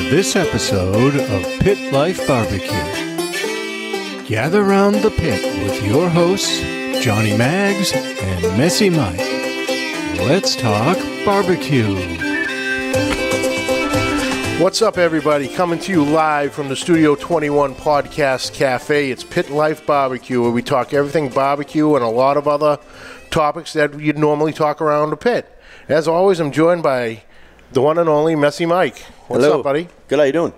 this episode of Pit Life BBQ. Gather round the pit with your hosts, Johnny Maggs and Messy Mike. Let's talk barbecue. What's up, everybody? Coming to you live from the Studio 21 Podcast Café. It's Pit Life BBQ, where we talk everything barbecue and a lot of other topics that you'd normally talk around the pit. As always, I'm joined by the one and only Messy Mike. What's Hello. up, buddy? Good, how you doing?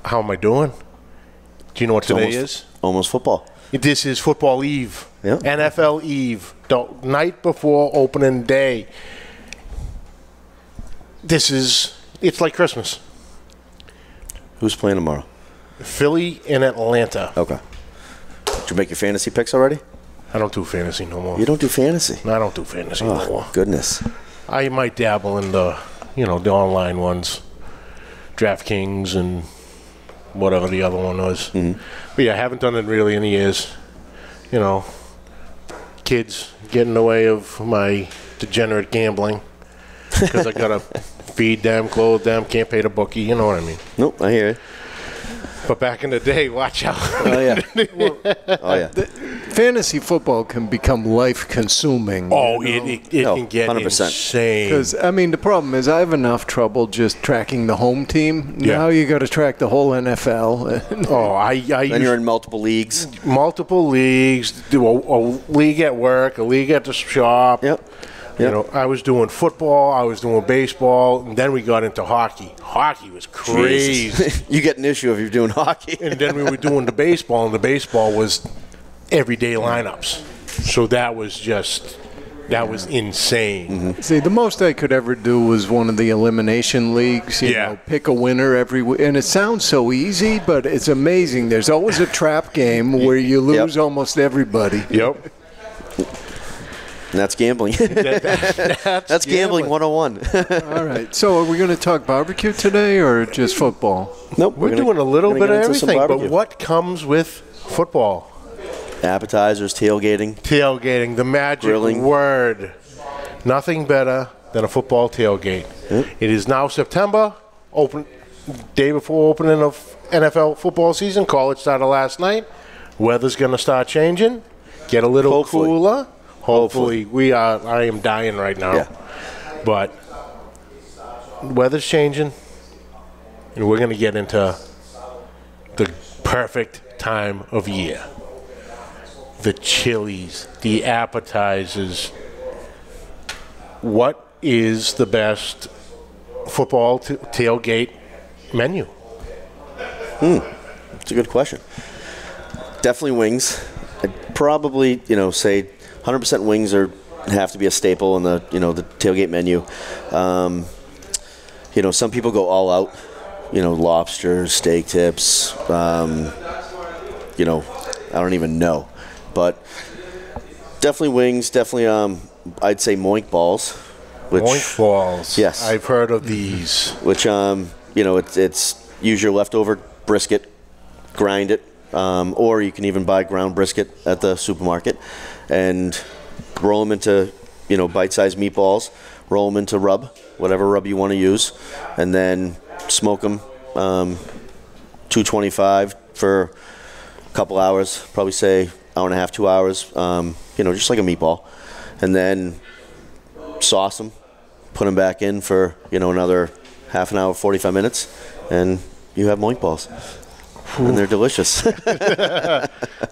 How am I doing? Do you know what today is? Almost football. This is football eve. Yeah. NFL eve. The night before opening day. It's like Christmas. Who's playing tomorrow? Philly and Atlanta. Okay. Did you make your fantasy picks already? I don't do fantasy no more. You don't do fantasy? I don't do fantasy no more. Goodness. I might dabble in the online ones. DraftKings and whatever the other one was. Mm-hmm. But yeah, I haven't done it really in years. Kids get in the way of my degenerate gambling because I got to feed them, clothe them, can't pay the bookie, you know what I mean? Nope, I hear you. But back in the day, watch out. Oh, yeah. Fantasy football can become life-consuming. Oh, it can get 100%. insane. Because, the problem is I have enough trouble just tracking the home team. Yeah. Now you got to track the whole NFL. Then you're in multiple leagues. Multiple leagues, do a league at work, a league at the shop. Yep. I was doing football, I was doing baseball, and then we got into hockey. Hockey was crazy. You get an issue if you're doing hockey. And then we were doing the baseball, and the baseball was everyday lineups. So that was insane. Mm-hmm. See, the most I could ever do was one of the elimination leagues. You know, pick a winner every week. And it sounds so easy, but it's amazing. There's always a trap game where you lose almost everybody. Yep. And that's gambling. That's gambling 101. All right. So are we going to talk barbecue today or just football? Nope. We're doing a little bit of everything, but what comes with football? Appetizers, tailgating. Tailgating, the magic word. Nothing better than a football tailgate. Yep. It is now September, day before opening of NFL football season. College started last night. Weather's going to start changing, get a little cooler. Hopefully. I am dying right now. Yeah. But weather's changing, and we're going to get into the perfect time of year. The chilies, the appetizers. What is the best football tailgate menu? It's a good question. Definitely wings. I'd probably, say 100% wings have to be a staple in the the tailgate menu. Some people go all out. Lobster, steak tips. I don't even know, but definitely wings. Definitely, I'd say moinkballs. Moink balls. Yes, I've heard of these. Which it's use your leftover brisket, grind it. Or you can even buy ground brisket at the supermarket and roll them into, bite-sized meatballs, roll them into rub, whatever rub you want to use, and then smoke them 225 for a couple hours, probably say hour and a half, 2 hours, just like a meatball. And then sauce them, put them back in for, another half an hour, 45 minutes, and you have moink balls. And they're delicious.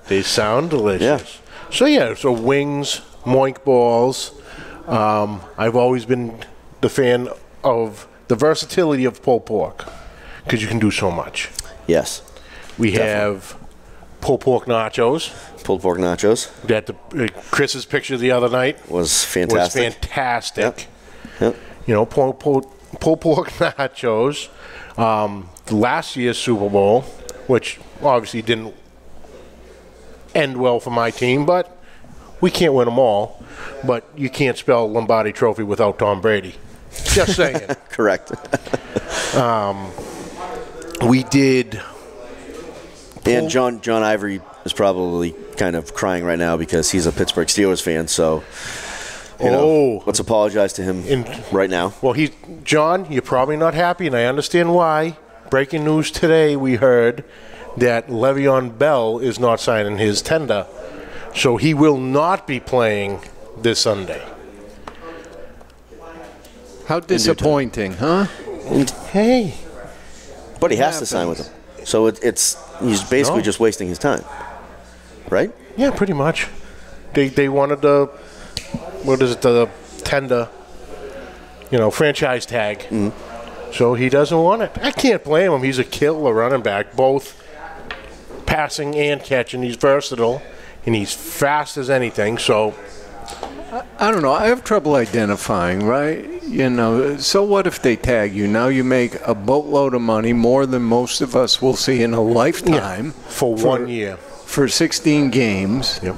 They sound delicious. Yeah. So wings, moink balls. I've always been the fan of the versatility of pulled pork because you can do so much. Yes. We have pulled pork nachos. Pulled pork nachos. That Chris's picture the other night was fantastic. Yep. Pulled pork nachos. Last year's Super Bowl, which obviously didn't end well for my team, but we can't win them all. But you can't spell Lombardi Trophy without Tom Brady. Just saying. Correct. We did. And John Ivory is probably kind of crying right now because he's a Pittsburgh Steelers fan. So let's apologize to him right now. Well, John, you're probably not happy, and I understand why. Breaking news today, we heard that Le'Veon Bell is not signing his tender, so he will not be playing this Sunday. How disappointing, huh? Hey. But he has to sign with him. So he's basically just wasting his time. Right? Yeah, pretty much. They wanted the tender, franchise tag. Mm-hmm. So he doesn't want it. I can't blame him. He's a killer running back, both passing and catching. He's versatile, and he's fast as anything. So I don't know. I have trouble identifying, right? So what if they tag you? Now you make a boatload of money, more than most of us will see in a lifetime. For 1 year. For 16 games. Yep.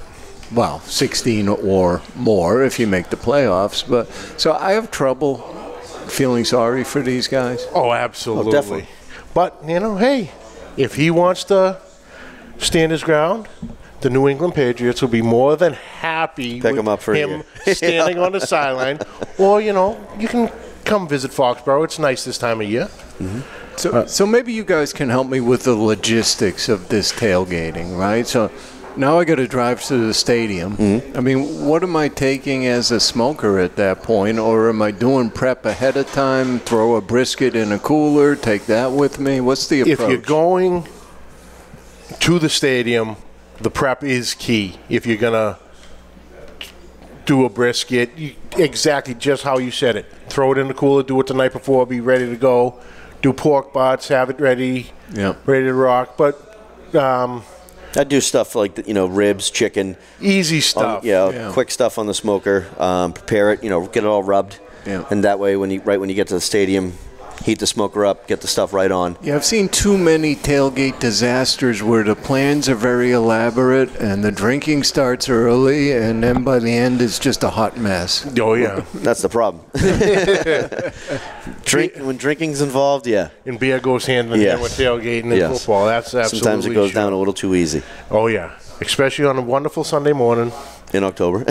Well, 16 or more if you make the playoffs. But so I have trouble feeling sorry for these guys. Oh, absolutely. Oh, definitely. But, hey, if he wants to stand his ground, the New England Patriots will be more than happy Pick with him up for him standing on the sideline. Or, you can come visit Foxborough. It's nice this time of year. Mm-hmm. So maybe you guys can help me with the logistics of this tailgating, right? So now I got to drive to the stadium. Mm-hmm. I mean, what am I taking as a smoker at that point? Or am I doing prep ahead of time, throw a brisket in a cooler, take that with me? What's the approach? If you're going to the stadium, the prep is key. If you're going to do a brisket, exactly just how you said it. Throw it in the cooler, do it the night before, be ready to go. Do pork butts, have it ready, ready to rock. But I do stuff like ribs, chicken, easy stuff. Quick stuff on the smoker. Prepare it, get it all rubbed, and that way when you get to the stadium, heat the smoker up, get the stuff right on. Yeah, I've seen too many tailgate disasters where the plans are very elaborate and the drinking starts early, and then by the end it's just a hot mess. Oh yeah, that's the problem. When drinking's involved, and beer goes hand in hand with tailgating and football. That's absolutely sometimes it goes down a little too easy. Oh yeah, especially on a wonderful Sunday morning in October.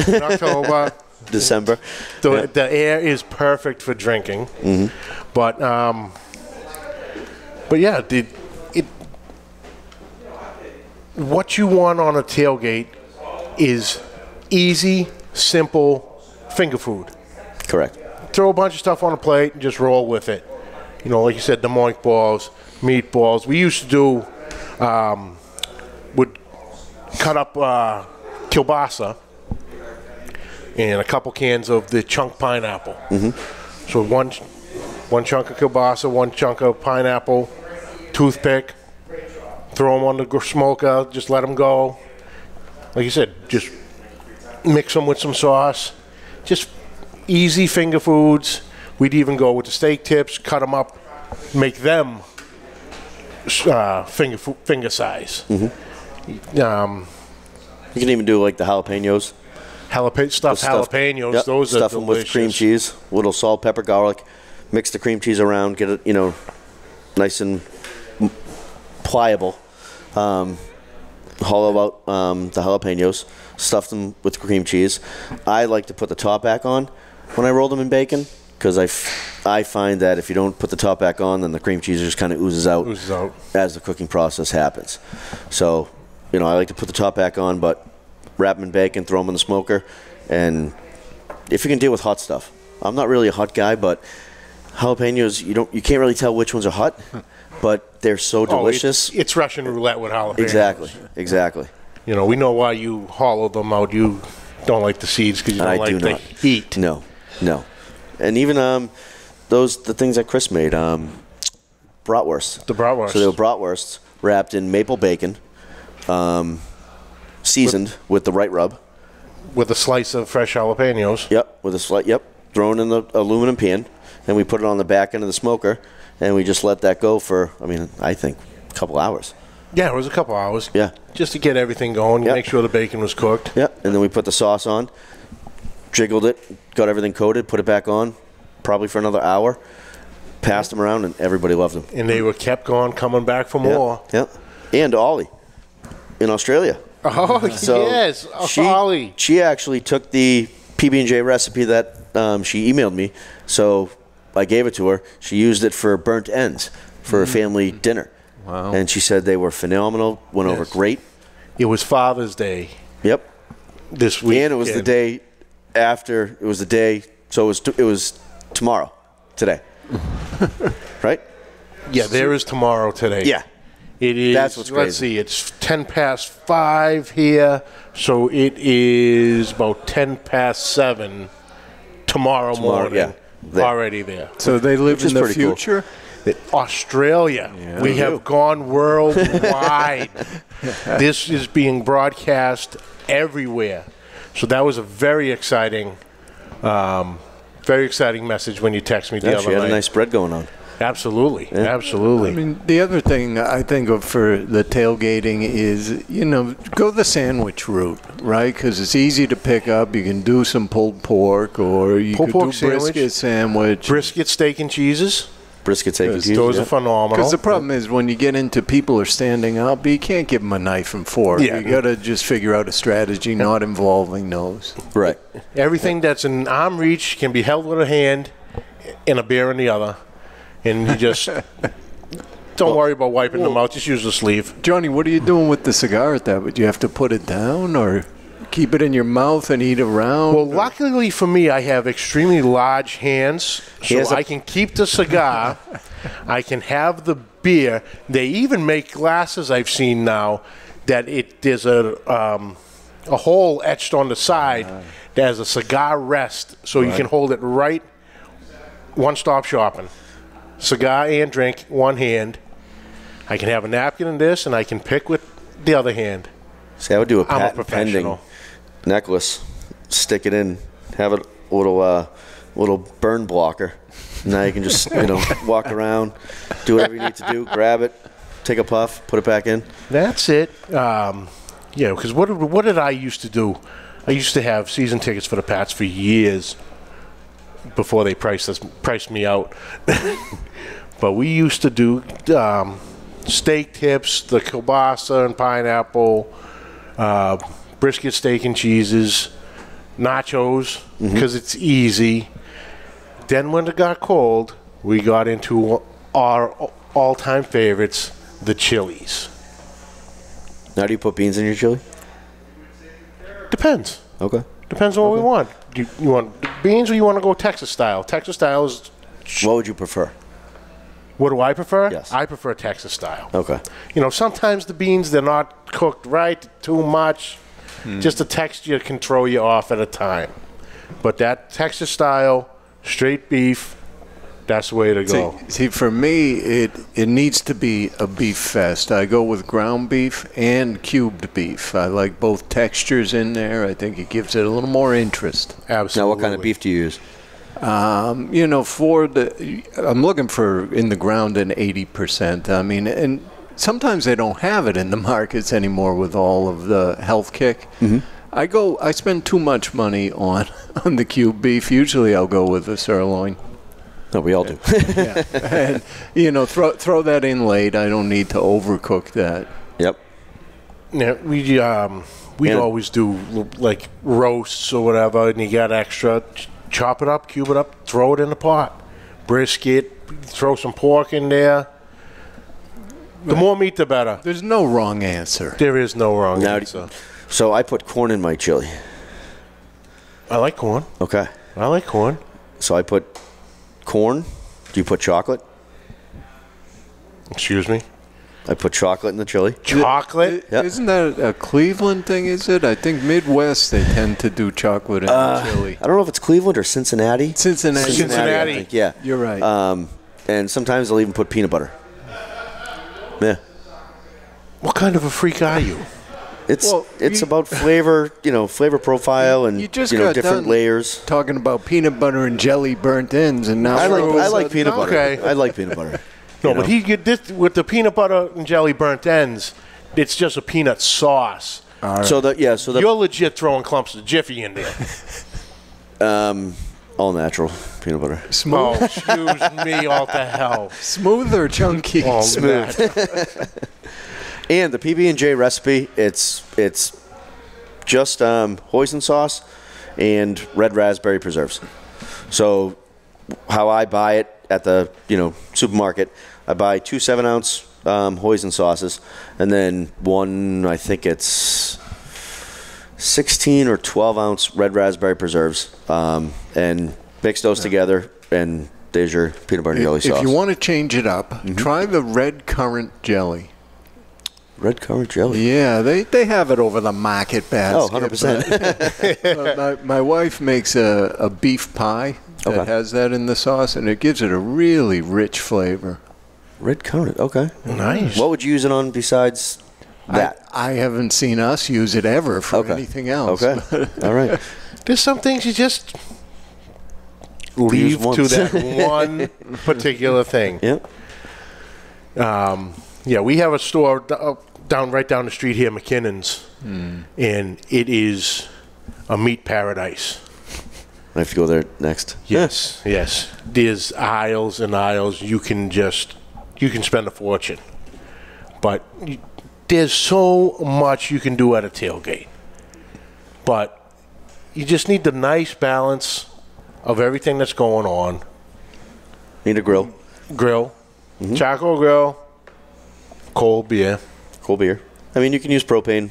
December. The air is perfect for drinking. Mm-hmm. But yeah, what you want on a tailgate is easy, simple finger food. Correct. Throw a bunch of stuff on a plate and just roll with it. Like you said, the moinkballs, meatballs. We used to do, would cut up kielbasa and a couple cans of the chunk pineapple. Mm-hmm. So one chunk of kielbasa, one chunk of pineapple, toothpick, throw them on the smoker, just let them go. Like you said, just mix them with some sauce. Just easy finger foods. We'd even go with the steak tips, cut them up, make them finger size. Mm-hmm. You can even do like the jalapenos. Stuffed jalapenos, yep. Those Stuff are delicious. them with cream cheese, little salt, pepper, garlic. Mix the cream cheese around, get it, nice and pliable. Hollow out the jalapenos, stuff them with cream cheese. I like to put the top back on when I roll them in bacon because I find that if you don't put the top back on, then the cream cheese just kind of oozes out as the cooking process happens. So, I like to put the top back on, but wrap them in bacon, throw them in the smoker, and if you can deal with hot stuff. I'm not really a hot guy, but jalapenos, you can't really tell which ones are hot, but they're so delicious. It's Russian roulette with jalapenos. Exactly. We know why you hollow them out. You don't like the seeds because you don't like the heat. No. And even the things that Chris made, bratwurst. The bratwurst. So they were bratwursts wrapped in maple bacon, seasoned with the right rub. With a slice of fresh jalapenos. Yep, thrown in the aluminum pan, and we put it on the back end of the smoker, and we just let that go for, I think, a couple hours. Yeah, it was a couple hours. Yeah. Just to get everything going, make sure the bacon was cooked. Yeah, and then we put the sauce on, jiggled it, got everything coated, put it back on, probably for another hour, passed them around, and everybody loved them. And they were kept going, coming back for more. Yeah. And Ollie in Australia. Oh, so yes, Ollie. She actually took the PB&J recipe that she emailed me, so I gave it to her. She used it for burnt ends for a family dinner. Wow. And she said they were phenomenal, went over great. It was Father's Day. Yep. This week. And it was the day after, it was the day, so it was tomorrow, today. Right? Yeah, there is tomorrow today. Yeah. It is. That's what's crazy. Let's see, it's 10 past 5 here, so it is about 10 past 7 tomorrow morning. Yeah. Already there. So they live Which is in the pretty cool. future? Australia. Yeah. We have gone worldwide. This is being broadcast everywhere. So that was a very exciting message when you text me the Yeah, other she had night. a nice spread going on. Absolutely. Absolutely. I mean, the other thing I think of for the tailgating is, go the sandwich route, right? Because it's easy to pick up. You can do some pulled pork, or you could do brisket sandwich. Brisket, steak, and cheeses. Brisket, steak, and cheese. Those are phenomenal. Because the problem is when you get into people are standing up, you can't give them a knife and fork. Yeah. You got to just figure out a strategy not involving those. Right. Everything that's in arm reach can be held with a hand and a beer in the other. And you just don't worry about wiping them out. Just use the sleeve. Johnny, what are you doing with the cigar at that? Would you have to put it down or keep it in your mouth and eat around? Well, luckily for me, I have extremely large hands, so I can keep the cigar. I can have the beer. They even make glasses I've seen now that there's a hole etched on the side that has a cigar rest, so you can hold it right. One-stop shopping. Cigar and drink, one hand. I can have a napkin in this, and I can pick with the other hand. See, I would do a I'm a patent pending professional. necklace, stick it in, have a little burn blocker. Now you can just walk around, do whatever you need to do, grab it, take a puff, put it back in. That's it. Because what did I used to do? I used to have season tickets for the Pats for years before they priced me out. But we used to do steak tips, the kielbasa and pineapple, brisket, steak and cheeses, nachos, because it's easy. Then when it got cold, we got into our all-time favorites, the chilies. Now, do you put beans in your chili? Depends. Okay. Depends on what we want. You want beans or you want to go Texas style? Texas style is... What would you prefer? What do I prefer? Yes. I prefer Texas style. Okay. Sometimes the beans, they're not cooked right, too much. Just the texture can throw you off at a time. But that Texas style, straight beef, that's the way to go. See, for me, it needs to be a beef fest. I go with ground beef and cubed beef. I like both textures in there. I think it gives it a little more interest. Absolutely. Now, what kind of beef do you use? I'm looking for in the ground an 80%. I mean, and sometimes they don't have it in the markets anymore with all of the health kick. I spend too much money on the cube beef. Usually I'll go with the sirloin. No, we all do. Yeah. And, throw that in late. I don't need to overcook that. Yep. Yeah, we always do like roasts or whatever, and you got extra. Chop it up, cube it up, throw it in the pot. Brisket, throw some pork in there. The more meat, the better. There's no wrong answer. There is no wrong answer. So I put corn in my chili. I like corn. Okay. I like corn. So I put corn. Do you put chocolate? Excuse me? I put chocolate in the chili. Chocolate? Yep. Isn't that a Cleveland thing, is it? I think Midwest, they tend to do chocolate in the chili. I don't know if it's Cleveland or Cincinnati. Cincinnati. I think, yeah. You're right. And sometimes they'll even put peanut butter. Yeah. What kind of a freak are you? It's about flavor, flavor profile and You just got different done layers. talking about peanut butter and jelly burnt ends, and now I like peanut butter. Okay. I like peanut butter. No, but with the peanut butter and jelly burnt ends, it's just a peanut sauce. Right. So You're legit throwing clumps of Jiffy in there. all natural peanut butter. smooth, Oh, excuse me, all to hell. smooth or chunky? Oh, Smooth. And the PB&J recipe, it's just hoisin sauce and red raspberry preserves. So how I buy it at the supermarket, I buy 2 7-ounce hoisin sauces, and then one, I think it's 16 or 12-ounce red raspberry preserves, and mix those together, and there's your peanut butter and jelly sauce. If you want to change it up, try the red currant jelly. Red currant jelly? Yeah, they have it over the market basket. Oh, 100%. But my wife makes a beef pie that has that in the sauce, and it gives it a really rich flavor. Red currant, okay. Nice. What would you use it on besides that? I haven't seen us use it ever for anything else. Okay, all right. There's some things you just leave to that one particular thing. Yep. Yeah, we have a store right down the street here, McKinnon's, and it is a meat paradise. I have to go there next. Yes, yes. There's aisles and aisles. You can spend a fortune, but there's so much you can do at a tailgate. But you just need the nice balance of everything that's going on. Need a grill. Charcoal grill, cold beer. Cold beer. I mean, you can use propane.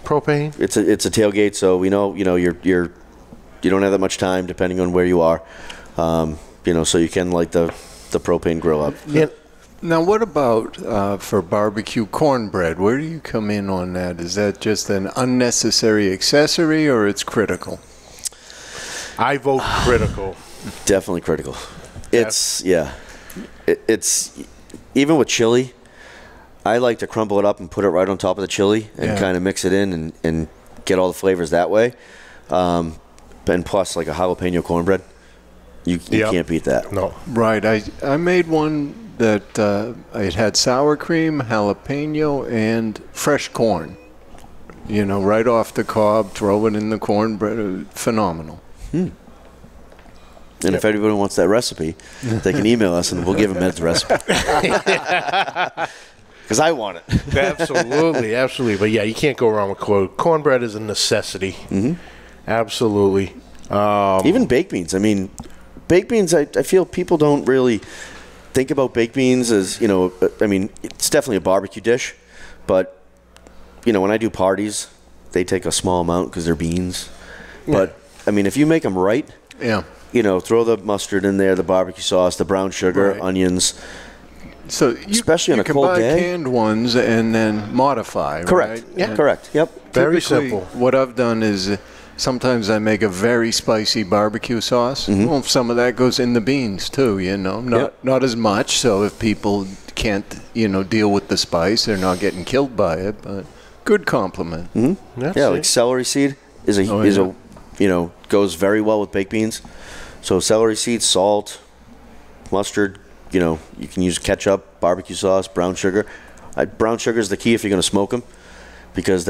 It's a tailgate, so we know you don't have that much time depending on where you are. So you can light the propane grill up. Yeah. Now, what about for barbecue cornbread? Where do you come in on that? Is that just an unnecessary accessory, or it's critical? I vote critical. Definitely critical. It's even with chili, I like to crumble it up and put it right on top of the chili and kind of mix it in and get all the flavors that way. And plus, like a jalapeno cornbread, you can't beat that. No. Right. I made one that it had sour cream, jalapeno, and fresh corn. Right off the cob, throw it in the cornbread. Phenomenal. And if anybody wants that recipe, they can email us and we'll give them Ed's recipe. Because I want it. Absolutely, absolutely. But yeah, you can't go wrong with cornbread is a necessity. Mm-hmm. Absolutely. Even baked beans. I mean, baked beans, I feel people don't really think about baked beans as, I mean, it's definitely a barbecue dish. But, when I do parties, they take a small amount because they're beans. Yeah. But, I mean, if you make them right, throw the mustard in there, the barbecue sauce, the brown sugar, onions. So especially on a cold day, you can buy canned ones and then modify. Correct. Right? Yeah. Correct. Yep. Very simple. What I've done is sometimes I make a very spicy barbecue sauce. Well, some of that goes in the beans too. Not as much. So if people can't deal with the spice, they're not getting killed by it. But good compliment. Like celery seed is a goes very well with baked beans. So celery seed, salt, mustard. You can use ketchup, barbecue sauce, brown sugar. Brown sugar is the key if you're going to smoke them, because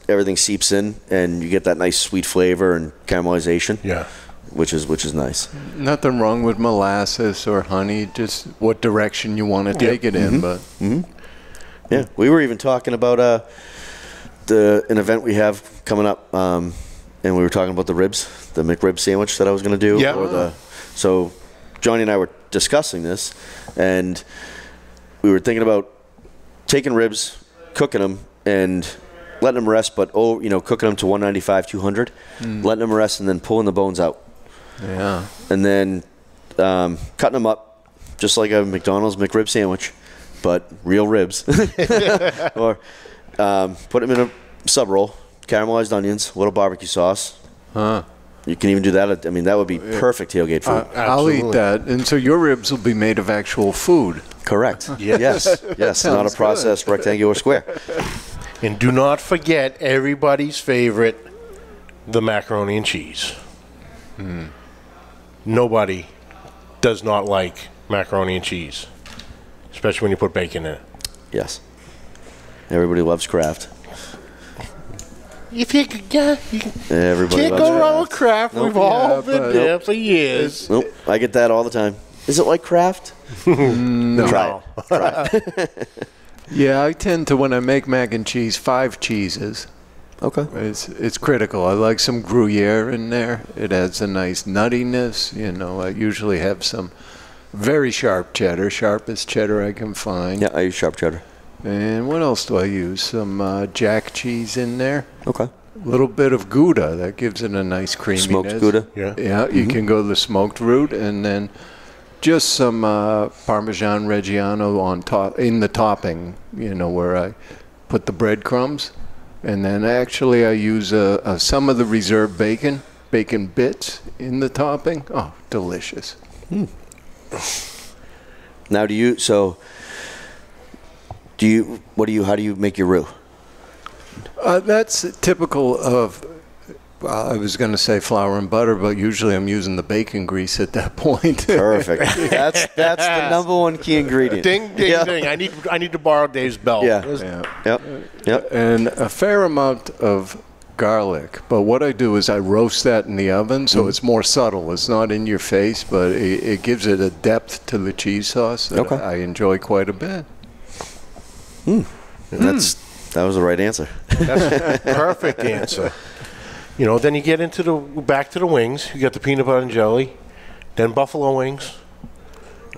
everything seeps in and you get that nice sweet flavor and caramelization. Yeah, which is nice. Nothing wrong with molasses or honey, just what direction you want to take it in. But yeah, we were even talking about an event we have coming up, and we were talking about the McRib sandwich that I was going to do. Yeah. So Johnny and I were discussing this, and we were thinking about taking ribs, cooking them, and letting them rest, but cooking them to 195, 200, letting them rest, and then pulling the bones out. Yeah. And then cutting them up just like a McDonald's McRib sandwich, but real ribs. Or put them in a sub roll, caramelized onions, a little barbecue sauce. You can even do that. I mean, that would be perfect tailgate food. I'll eat that. And so your ribs will be made of actual food. Correct. Yes. Not a processed rectangular square. And do not forget everybody's favorite, the macaroni and cheese. Nobody does not like macaroni and cheese, especially when you put bacon in it. Yes. Everybody loves Kraft. Everybody can't go wrong with Kraft. Nope. We've all been there for years. Nope. I get that all the time. Is it like Kraft? No. Try it. Yeah, I tend to, when I make mac and cheese, 5 cheeses. Okay. It's critical. I like some Gruyere in there. It adds a nice nuttiness. You know, I usually have some very sharp cheddar, sharpest cheddar I can find. Yeah, I use sharp cheddar. And what else do I use? Some jack cheese in there. Okay. A little bit of Gouda. That gives it a nice creaminess. Smoked Gouda? Yeah. Yeah, you can go the smoked route, and then just some Parmesan Reggiano on top, in the topping, you know, where I put the breadcrumbs. And then actually I use some of the reserved bacon bits in the topping. Oh, delicious. Now how do you make your roux? That's typical of, I was going to say flour and butter, but usually I'm using the bacon grease at that point. Perfect. That's the number one key ingredient. Ding, ding, ding. I need to borrow Dave's belt. Yeah. Yep. And a fair amount of garlic. But what I do is I roast that in the oven, so it's more subtle. It's not in your face, but it gives it a depth to the cheese sauce that I enjoy quite a bit. That was the right answer. That's the perfect answer. You know, then you get into back to the wings. You got the peanut butter and jelly, then buffalo wings.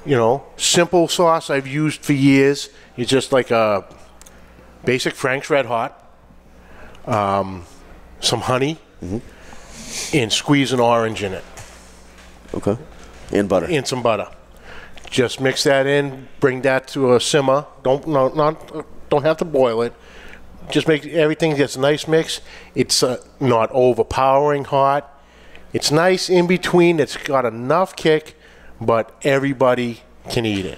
You know, simple sauce I've used for years. It's just like a basic Frank's Red Hot, some honey, and squeeze an orange in it. Okay. And butter. And some butter. Just mix that in. Bring that to a simmer. Don't have to boil it. Just make everything gets a nice mix. It's not overpowering hot. It's nice in between. It's got enough kick, but everybody can eat it.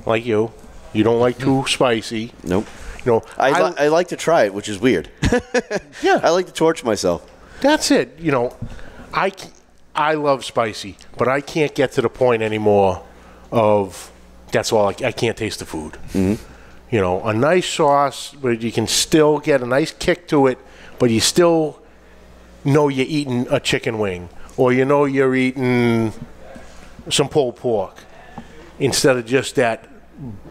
Like you. You don't like too spicy. Nope. You know, I like to try it, which is weird. Yeah. I like to torture myself. That's it. You know, I love spicy, but I can't get to the point anymore of that's all. I can't taste the food. You know, a nice sauce where you can still get a nice kick to it, but you still know you're eating a chicken wing, or you know you're eating some pulled pork, instead of just that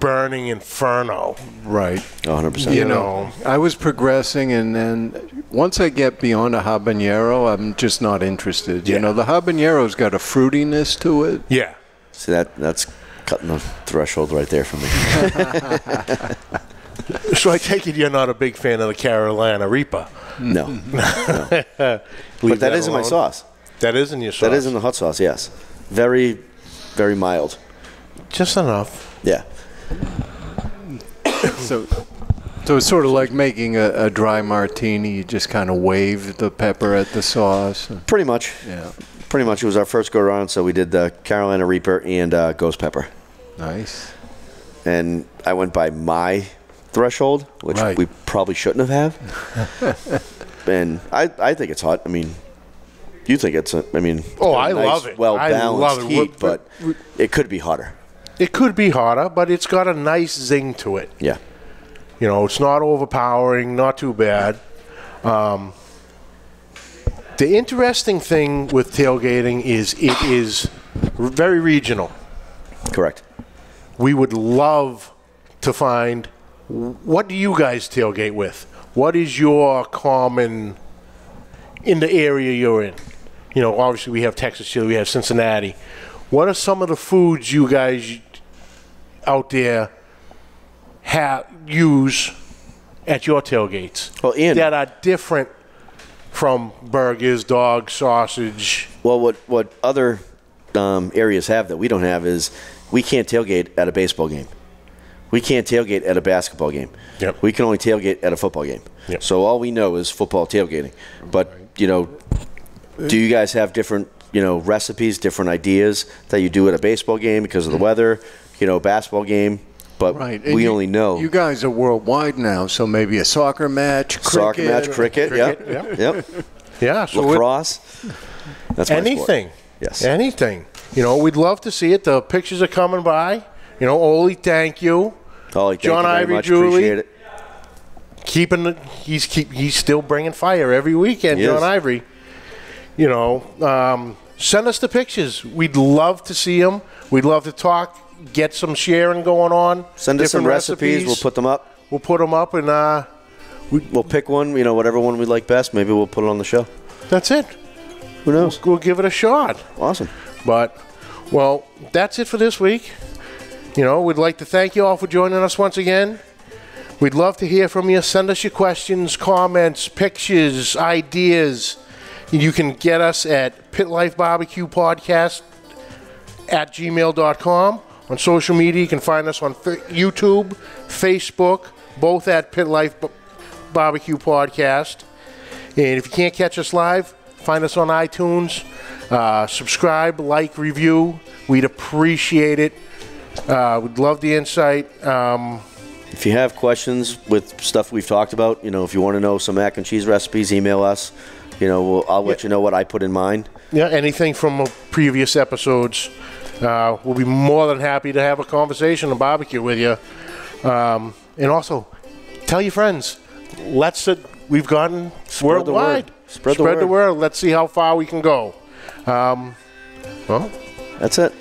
burning inferno. Right. 100%. You know, I was progressing, and then once I get beyond a habanero, I'm just not interested. You know, the habanero's got a fruitiness to it. Yeah. See, that's cutting the threshold right there for me. So I take it you're not a big fan of the Carolina Reaper. No. But that is in my sauce. That is in your sauce. That is in the hot sauce, yes. Very, very mild. Just enough. Yeah. So it's sort of like making a dry martini. You just kind of wave the pepper at the sauce. Pretty much. Yeah. Pretty much. It was our first go around, so we did the Carolina Reaper and ghost pepper. Nice. And I went by my threshold, which we probably shouldn't have. And I think it's hot. I mean, you think it's I love it. Well-balanced heat, but it could be hotter. It could be hotter, but it's got a nice zing to it. Yeah. You know, it's not overpowering, not too bad. The interesting thing with tailgating is it is very regional. Correct. We would love to find, what do you guys tailgate with? What is your common in the area you're in? You know, obviously we have Texas chili, we have Cincinnati. What are some of the foods you guys out there use at your tailgates that are different from burgers, dog, sausage? Well, what other areas have that we don't have is we can't tailgate at a baseball game. We can't tailgate at a basketball game. Yep. We can only tailgate at a football game. Yep. So all we know is football tailgating. But, you know, do you guys have different, you know, recipes, different ideas that you do at a baseball game because of the weather, you know, basketball game? But we only know. You guys are worldwide now, so maybe a soccer match, cricket. Yep. Yeah. So lacrosse. That's my anything. Sport. Yes. Anything. You know, we'd love to see it. The pictures are coming by. You know, Ole, thank you. Ollie, John Ivory, Julie. He's still bringing fire every weekend, John Ivory. You know, send us the pictures. We'd love to see them. We'd love to talk, get some sharing going on. Send us some recipes. We'll put them up. We'll put them up, and we'll pick one, whatever one we like best. Maybe we'll put it on the show. That's it. Who knows? We'll give it a shot. Awesome. But, well, that's it for this week. We'd like to thank you all for joining us once again. We'd love to hear from you. Send us your questions, comments, pictures, ideas. You can get us at Pit Life BBQ Podcast at gmail.com. On social media, you can find us on YouTube, Facebook, both at Pit Life BBQ Podcast. And if you can't catch us live, find us on iTunes. Subscribe, like, review. We'd appreciate it. We'd love the insight. If you have questions with stuff we've talked about, if you want to know some mac and cheese recipes, email us. I'll let you know what I put in mine. Yeah, anything from previous episodes. We'll be more than happy to have a conversation and barbecue with you. And also, tell your friends. We've gotten worldwide. Spread the word. Let's see how far we can go. Well, that's it.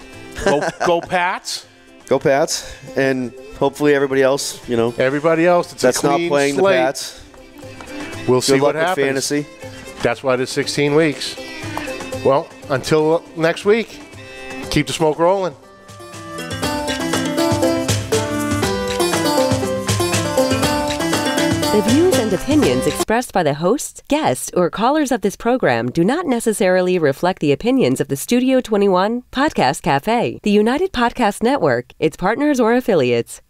Go Pats. Go Pats. And hopefully everybody else, Everybody else, it's that's a clean not playing slate. the Pats. We'll see what luck with happens. fantasy. That's why there's 16 weeks. Well, until next week, keep the smoke rolling. The views and opinions expressed by the hosts, guests, or callers of this program do not necessarily reflect the opinions of the Studio 21 Podcast Café, the United Podcast Network, its partners, or affiliates.